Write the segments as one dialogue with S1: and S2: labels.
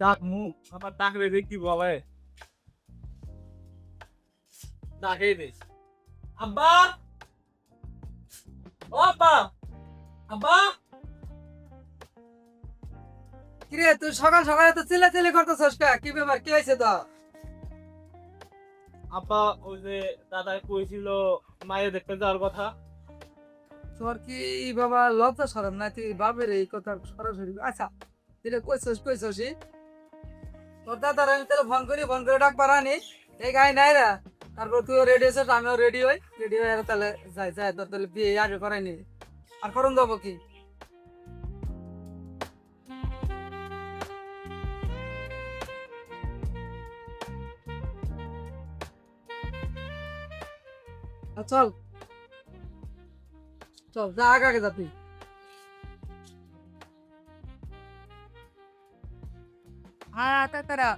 S1: ডাক মুখ আমার ডাকলে রে কি বলে ডাকে রে আব্বা ও আব্বা আব্বা
S2: কিরে তুই সকাল সকালে তো চিল্লাচিল্লি করতেছস কা? কি ব্যাপার, কি হয়েছে তো?
S1: আব্বা ওই যে দাদা কইছিল মায়ের দেখতে যাওয়ার কথা।
S2: তোর কি বাবা লজ্জা শরম নাই? তুই বাপের এই কথা সরাসরি আচ্ছা তুই কইছস তোর দাদার আমি তাহলে ফোন করে ডাক পারানি এই গাই নাই রা। তারপর তুইও রেডি হয়েছিস, আমিও রেডি হয়ে তাহলে যাই তোর তাহলে বিয়ে আগে করাইনি আর করুন দেবো কি? চল চল যা আগে যা তুই। হ্যাঁ তারা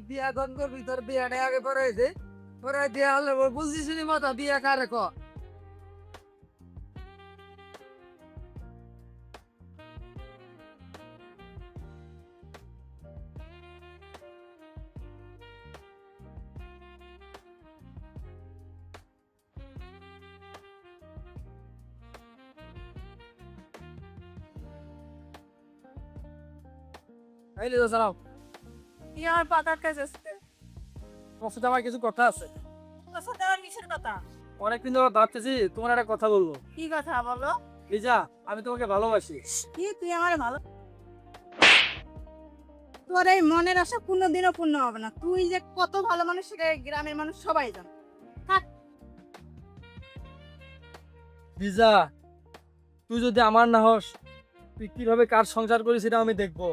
S2: বিয়া গন করবি, তোর বিয়াটা আগে পড়াইছে পড়াই দিয়া হলে বুঝছিস নি মতো বিয়া কারে ক? আইলে তো চালাও।
S3: আমার পাতার কাছে আসতে
S2: তোমার সাথে আমার কিছু কথা আছে।
S3: তোর সাথে আমার কিসের কথা?
S2: অনেকদিন ধরে ভাবতেছি তোমার একটা কথা বলবো।
S3: কি কথা বলো?
S2: লিজা, আমি তোমাকে ভালোবাসি।
S3: কি তুই আমার ভালো? তোর এই মনের আশা কোনোদিনও পূর্ণ হবে না। তুই যে কত ভালো মানুষ সেটা এই গ্রামের মানুষ সবাই জানে।
S2: লিজা, তুই যদি আমার না হস, তুই কিভাবে কার সংসার করিস সেটা আমি দেখবো।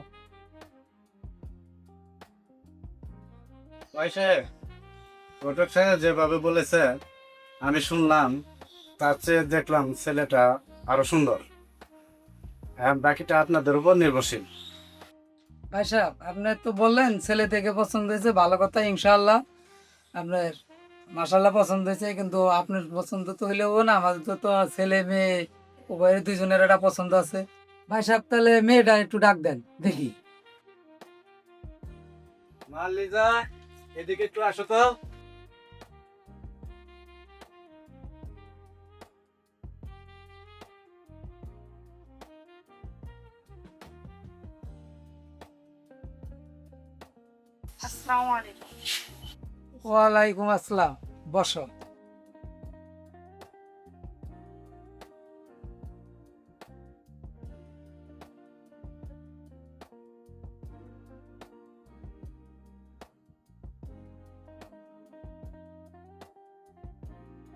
S4: ভাই সাহেব, ঘটক সাহেব যেভাবে বলেছে আমি শুনলাম, তার চেয়ে দেখলাম ছেলেটা আরো সুন্দর। বাকিটা আপনাদের উপর নির্ভরশীল।
S2: ভাই সাহেব, আপনি তো বললেন ছেলে থেকে পছন্দ হয়েছে, ভালো কথা, ইনশাআল্লাহ আপনার মাশাআল্লাহ পছন্দ হয়েছে, কিন্তু আপনার পছন্দ তো হইলেও না, আমাদের তো ছেলে মেয়ে উভয়ের দুইজনের একটা পছন্দ আছে। ভাই সাহেব, তাহলে মেয়েটা একটু ডাক দেন দেখি।
S4: মা লিজা, এদিকে একটু আসো তো।
S3: আসসালামু আলাইকুম।
S2: ওয়ালাইকুম আসসালাম, বসো।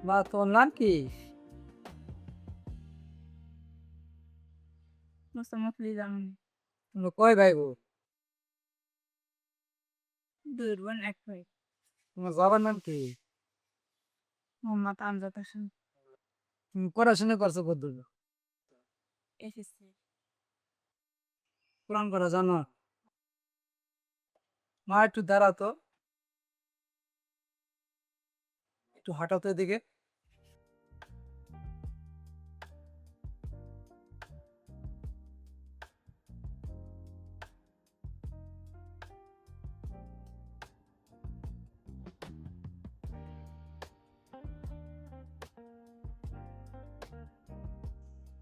S2: মা, তোর নাম কি?
S3: মুসাম্মফলি জামান।
S2: তুমি কয় ভাই গো?
S3: দুর্বন এক ভাই।
S2: তোমার বাবার নাম কি?
S3: মোহাম্মদ আমজাদ হোসেন।
S2: তুমি পড়াশোনা করছো কত দূর?
S3: এসএসসি।
S2: কোরআন করা জানো? মা একটু দাঁড়াও তো, একটু হাঁটাও তো এদিকে।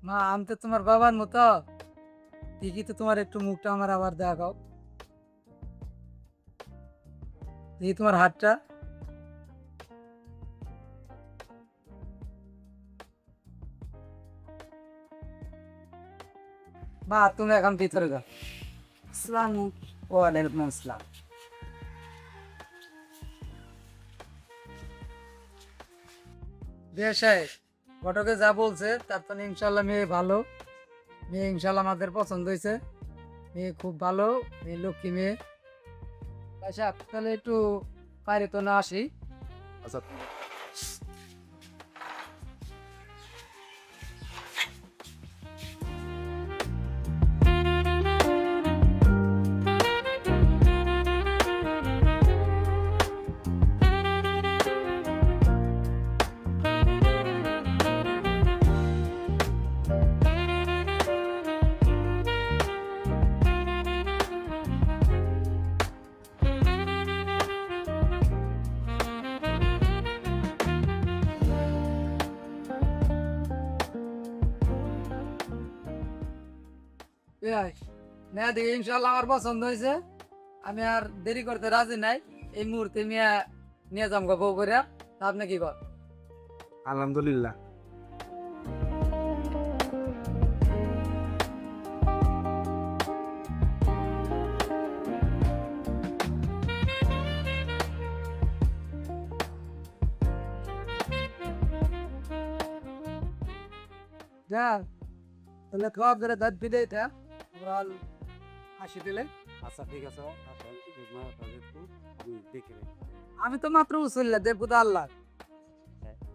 S2: মা, আমি তো তোমার বাবার মতো, ঠিকই তো, তোমার একটু মুখটা আমার আবার দেখাও দেখি তোমার হাতটা। মা, তুমি এখন ভিতরে যাও।
S3: আসসালামু
S2: ওয়ালাইকুম আসসালাম। বিয়ে সাহেব, ঘটকে যা বলছে তার তো ইনশাল্লাহ মেয়ে ভালো, মেয়ে ইনশাল্লাহ আমাদের পছন্দ হয়েছে, মেয়ে খুব ভালো, মেয়ে লক্ষ্মী মেয়ে। আচ্ছা, তাহলে একটু বাইরে তো না আসি।
S4: আচ্ছা,
S2: মেয়া দেখি ইনশাল্লাহ আমার পছন্দ হয়েছে, আমি আর দেরি করতে রাজি নাই, এই মুহূর্তে মিয়া নিয়ে যাম গো বউ করে। তা আপনি কি কর?
S4: আলহামদুলিল্লাহ।
S2: যা তাহলে খাওয়া করে দাঁত দিলে এটা আমরা হাসি দিলে।
S4: আচ্ছা ঠিক আছে, আমি দেখে নেই।
S2: আমি তো মাত্র উচল্লা দেখবো তো আল্লাহ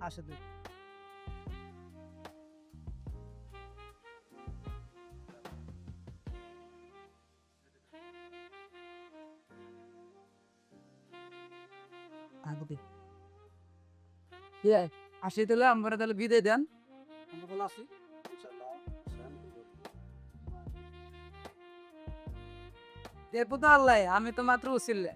S2: আসে তুই। আসি তাহলে আমরা তাহলে বিদায় দেন। আমরা বলে আসি দেখবো তো আল্লাহ, আমি তো মাত্র উচিল্লা।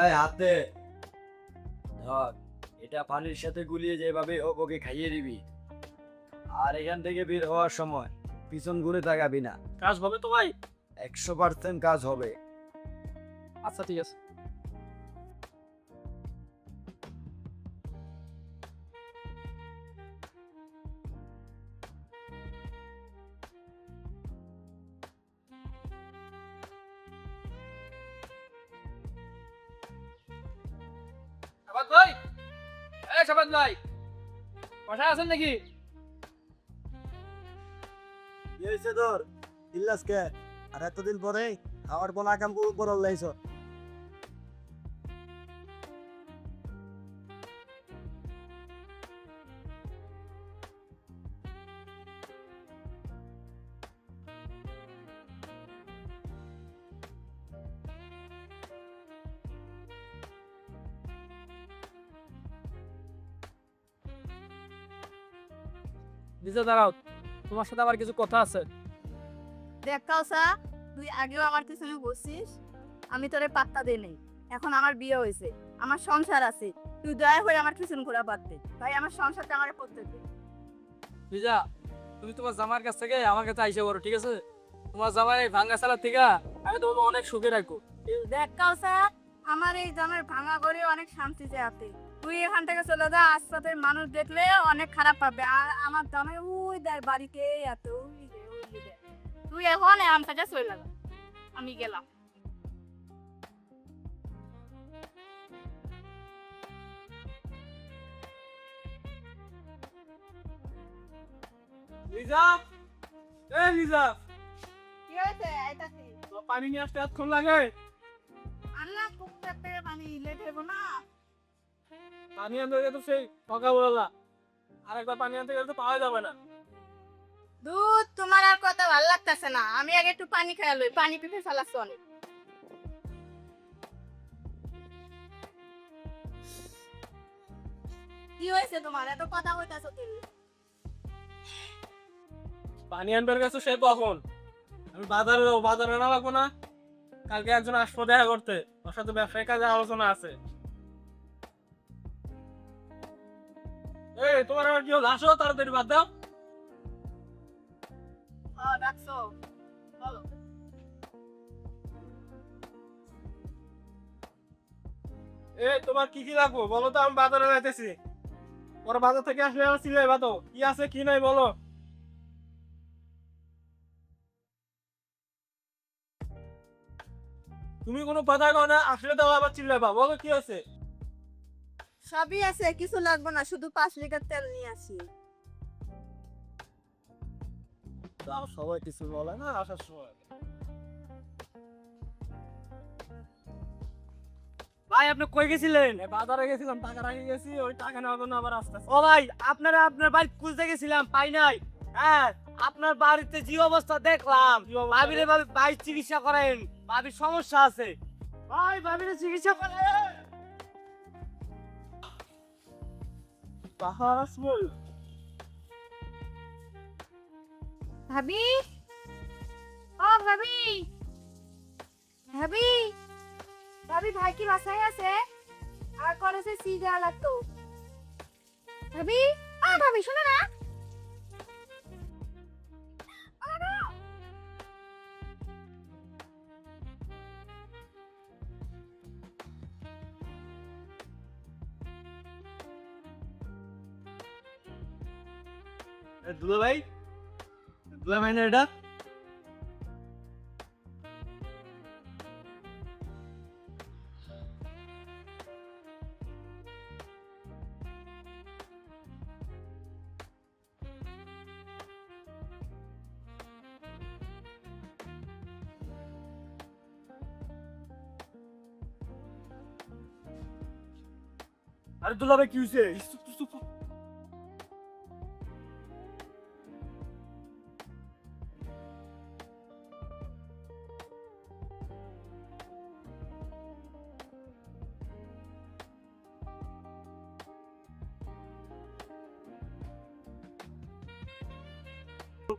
S5: এই হাতে ধর, এটা পানির সাথে গুলিয়ে যেভাবে হোক ওকে খাইয়ে দিবি। আর এখান থেকে বের হওয়ার সময় পিছন ঘুরে তাকাবি না।
S1: কাজ হবে তো ভাই?
S5: 100% কাজ হবে।
S1: আচ্ছা ঠিক আছে।
S2: শাবাদ ভাই, এই শাবাদ ভাই, বাসায় আছেন নাকি?
S5: কি হয়েছে তোর? ইল্লাস কে? আর এতদিন পরে আমার বোন আকাম করল লাইছ।
S1: নিজে দাঁড়াও, তোমার সাথে আমার কিছু কথা আছে।
S3: দেখ কাউসা, তুই আগেও আমার পিছনে বসছিস, আমি তোরে পাত্তা দেই নাই। এখন আমার বিয়ে হয়েছে, আমার সংসার আছে, তুই দয়া করে আমার পিছন ঘোরা বাদ দে ভাই, আমার সংসারটা আমার করতে দে।
S1: লিজা, তুমি তোমার জামার কাছ থেকে আমার কাছে আইসা করো, ঠিক আছে? তোমার জামাই এই ভাঙ্গা চালার থেকে আমি তোমাকে অনেক সুখে রাখবো।
S3: দেখ কাউসা, আমার এই জামার ভাঙা ঘরে অনেক শান্তিতে আছে, তুই এখান থেকে চলে যা, আশপাশের মানুষ দেখলে অনেক খারাপ পাবে। আর আমার জামাই ওই দেখ বাড়িতে এত ওই দেখ। তুই এখন আম থেকে চলে যা, আমি গেলাম।
S1: লিজা, এ লিজা,
S3: কি হয়েছে? আইতাছি।
S1: তো পানি নিয়ে আসতে এতক্ষণ লাগে?
S3: আল্লাহ পুকুরতে পানি লেট হইব না।
S1: পানি আনতে গেলে তো সেই সকালবেলা, আর একবার পানি আনতে গেলে তো পাওয়া যাবে না।
S3: দুধ তোমার আর কথা ভালো লাগতেছে না, আমি আগে একটু পানি খাই লই, পানি পিপে ফেলাচ্ছ অনেক। কি হয়েছে তোমার, এত কথা কইতাছো তুমি?
S1: পানি আনবার গেছো সে কখন? আমি বাজারে যাবো, বাজারে না লাগবো না? কালকে একজন আসবো দেখা করতে, ওর সাথে ব্যবসায়ী কাজে আলোচনা আছে। এই তোমার আবার কি হলো? আসো তাড়াতাড়ি, বাদ দাও।
S3: ডাকছো, বলো।
S1: তোমার কি কি লাগবো বলো তো, আমি বাজারে যাইতেছি। পরে বাজার থেকে আসলে আমার সিলাই বাতো, কি আছে কি নাই বলো। তুমি কোনো কথা কও না, আসলে তো আবার চিল্লাবা, বলো কি আছে।
S3: সবই আছে, কিছু লাগবে না, শুধু 5 লিটার তেল নিয়ে আসি।
S1: তাও সবাই কিছু বলে না আসার সময়।
S5: ভাই আপনি কই গেছিলেন?
S1: এ বাজারে গেছিলাম, টাকা রাখে গেছি, ওই টাকা নেওয়ার জন্য আবার আসতেছি।
S5: ও ভাই আপনার বাড়ি খুঁজতে গেছিলাম, পাই নাই। হ্যাঁ, আপনার বাড়িতে যে অবস্থা দেখলাম,
S1: কি অবস্থা
S5: ভাবিরে ভাই চিকিৎসা করেন, ভাবির সমস্যা আছে। ভাই ভাবিরে চিকিৎসা করেন।
S1: পাহাড় আসবো।
S3: ভাবি, ও ভাবি, ভাবি, ভাবি ভাই কি বাসায় আছে? আর করেছে সিজা লাগতো। ভাবি, ভাবি শোনো না।
S5: দুলা ভাই, দুলা ভাই না এটা? আরে দুলা ভাই কি হয়েছে?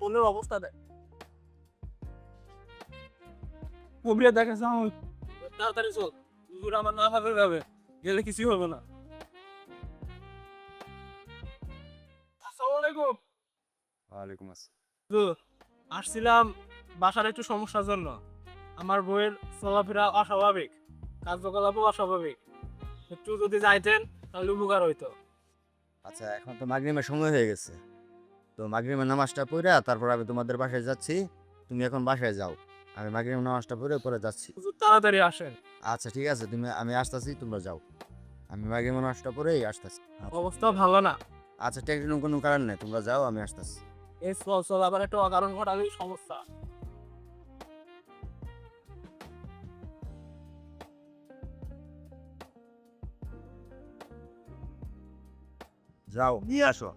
S1: বোনের অবস্থা দেখ, কবিরা দেখেছে আমার। তাড়াতাড়ি চল, দুপুর আমার না খাবে যাবে, গেলে কিছুই হবে না। আসসালামু আলাইকুম।
S6: ওয়ালাইকুম আসসালাম।
S1: তো আসছিলাম বাসার একটু সমস্যার জন্য। আমার বইয়ের চলাফেরা অস্বাভাবিক, কার্যকলাপও অস্বাভাবিক। একটু যদি যাইতেন তাহলে উপকার হইতো।
S6: আচ্ছা এখন তো মাগরিবের সময় হয়ে গেছে, তো মাগরিবের নামাজটা পড়ে তারপর আমি তোমাদের বাসায় যাচ্ছি। তুমি এখন বাসায় যাও, আমি মাগরিবের নামাজটা পড়ে পরে যাচ্ছি।
S1: হুজুর তাড়াতাড়ি আসেন।
S6: আচ্ছা ঠিক আছে, আমি আসতেছি, তোমরা যাও, আমি মাগরিবের নামাজটা পড়েই আসতেছি।
S1: অবস্থা ভালো না।
S6: আচ্ছা টেনশনের কোনো কারণ নেই, তোমরা যাও, আমি আসতেছি।
S1: এই চল আবার একটা অকারণ ঘটালেই সমস্যা।
S6: যাও নিয়ে আসো।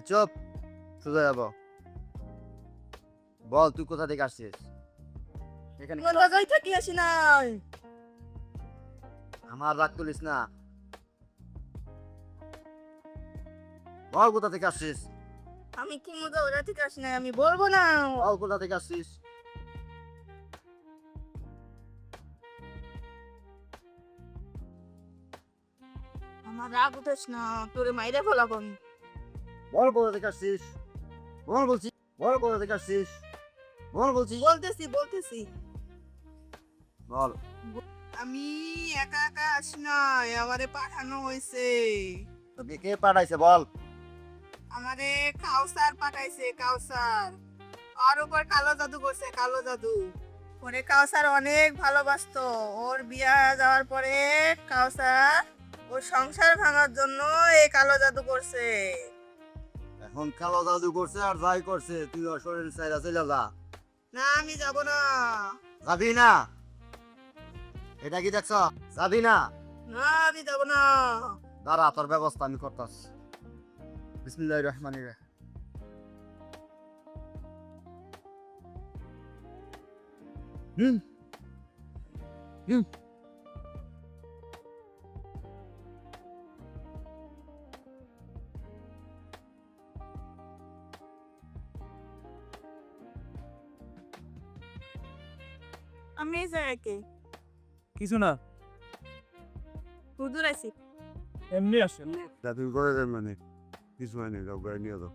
S6: চুপ, সোজা যাবো। বল তুই কোথা থেকে আসছিস? এখানে
S3: বাজাই থাকি আসি নাই।
S6: আমার রাগ তুলিস না, বল কোথা থেকে আসছিস?
S3: আমি কি মজা ওরা থেকে আসি নাই, আমি বলবো না।
S6: বল কোথা থেকে আসছিস?
S3: আমার রাগ উঠেস না, তোরে মাইরে ফেলাবো আমি।
S6: বল কোথা থেকে আসছিস? বল বলছি, বল কোথা থেকে আসছিস? বল বলছি,
S3: বলতেছি
S6: বল।
S3: আমি একা একা আসি নাই, আমারে পাঠানো হয়েছে।
S6: তোকে কে পাঠাইছে বল?
S3: আমারে কাউসার পাঠাইছে, কাউসার। আর উপর কালো জাদু করছে, কালো জাদু। পরে কাউসার অনেক ভালোবাসতো, ওর বিয়া যাওয়ার পরে কাউসার ওর সংসার ভাঙার জন্য এই কালো জাদু করছে।
S6: এখন কালো জাদু করছে আর যাই করছে, তুই ওর শরীর চাইরা চলে যা।
S3: না আমি যাব না,
S6: যাবি না? এটা কি দেখছ? যাবি না?
S3: না আমি যাব না।
S6: দাঁড়া, তোর ব্যবস্থা আমি করতাস। বিসমিল্লাহির রহমানির রহিম। হুম হুম
S3: আমি এই জায়গায় কে?
S1: কিছু না,
S3: হুজুর আছি।
S1: এমনি আসেন।
S6: তা তুমি করে দেন মানে কিছু হয়নি যাও গাড়ি নিয়ে যাও